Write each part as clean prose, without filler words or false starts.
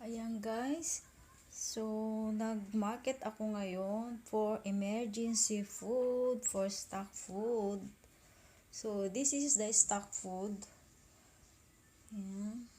Ayan guys, so nag-market ako ngayon for emergency food, for stock food. So this is the stock food. Ayan.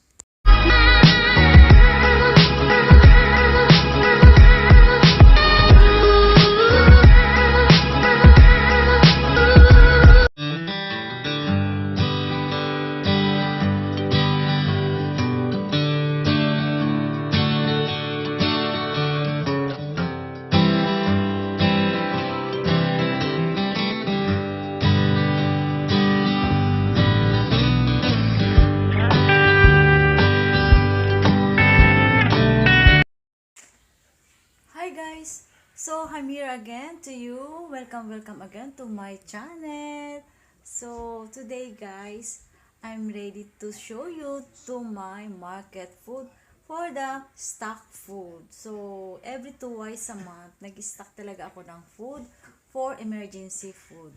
Hi guys! So I'm here again to you. Welcome again to my channel. So today guys, I'm ready to show you to my market food for the stock food. So every twice a month, nag-stock talaga ako ng food for emergency food.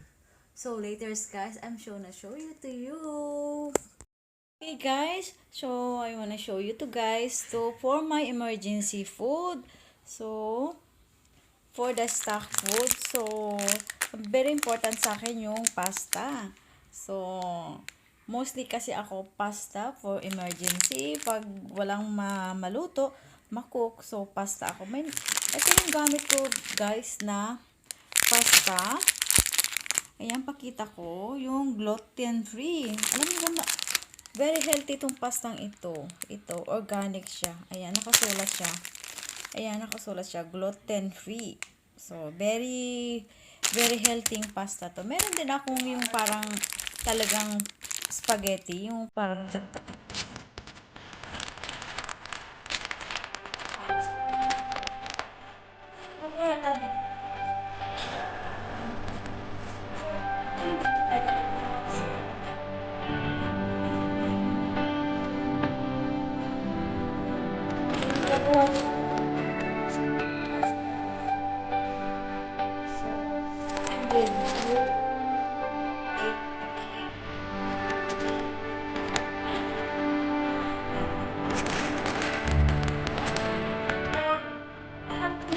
So later guys, I'm gonna show you to you. Hey guys, so I wanna show you to guys to for my emergency food. So for the stock food, so very important sa akin yung pasta. So mostly kasi ako pasta for emergency. Pag walang maluto, makook, so pasta ako. Ito yung gamit ko guys na pasta. Ayan, pakita ko yung gluten free. Alam mo ba, very healthy itong pastang ito. Ito, organic siya. Ayan, nakasulat siya. Ayan, nakasulat siya, gluten free. So, very healthy yung pasta to. Meron din akong yung parang talagang spaghetti, yung parang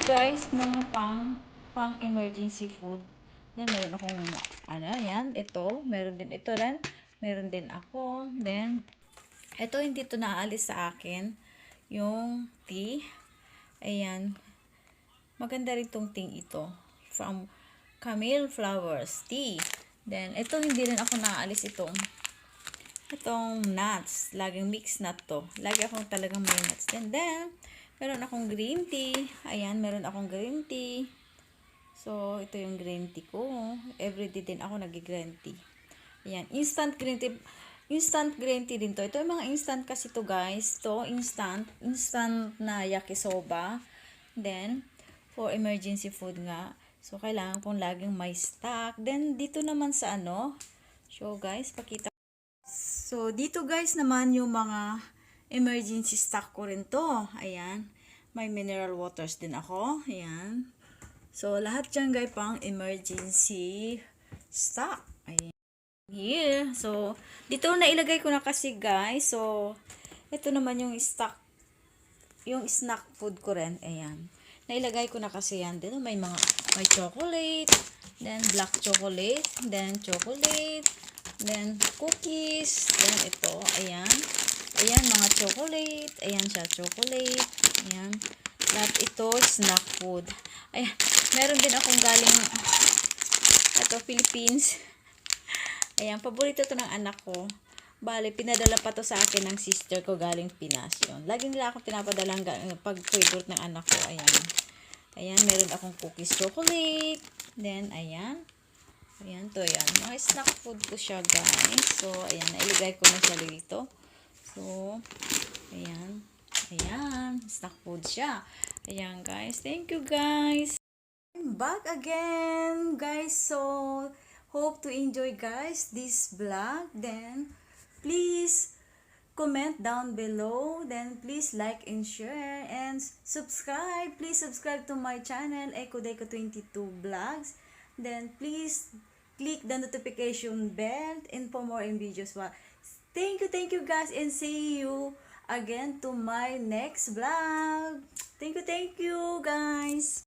guys, mga pang emergency food. Then meron akong yan, ito, meron din ito rin. Meron din ako. Then ito hindi to naalis sa akin. Yung tea. Ayan. Maganda rin tong tea ito. From Camille Flowers Tea. Then ito hindi rin ako naalis itong nuts. Laging mixed nut to. Lagi akong talagang may nuts. Then meron akong green tea. Ayan, meron akong green tea. So, ito yung green tea ko. Everyday din ako nag-green tea. Ayan, instant green tea. Instant green tea din to. Ito yung mga instant kasi to guys. To, instant na yakisoba. Then, for emergency food nga. So, kailangan pong laging may stock. Then, dito naman sa so guys, pakita. So, dito guys naman yung mga emergency stock ko rin to. Ayan. May mineral waters din ako. Ayan. So, lahat dyan guys pang emergency stock. Ayan. Here. So, dito na ilagay ko na kasi guys. So, ito naman yung stock. Yung snack food ko rin. Ayan. Nailagay ko na kasi yan. Dito may chocolate. Then, black chocolate. Then, chocolate. Then, cookies. Then, ito. Ayan. Ayan, mga chocolate. Ayan siya, chocolate. Ayan. Lahat ito, snack food. Ayan. Meron din akong galing Philippines. Ayan, paborito to ng anak ko. Bale, pinadala pa to sa akin ng sister ko galing Pinas yun. Laging nila akong pinapadala pag favorite ng anak ko. Ayan. Ayan, meron akong cookies chocolate. Then, ayan. Ayan, to yan. Mga snack food ko siya, guys. So, ayan, nailagay ko na siya dito. So, ayan. Ayan, snack food siya. Ayan, guys. Thank you, guys. I'm back again, guys. So, hope to enjoy, guys, this vlog. Then, please comment down below. Then, please like and share. And subscribe. Please subscribe to my channel, EcoDeco22 Vlogs. Then, please click the notification bell and for more videos. Thank you guys, and see you again to my next vlog. Thank you guys!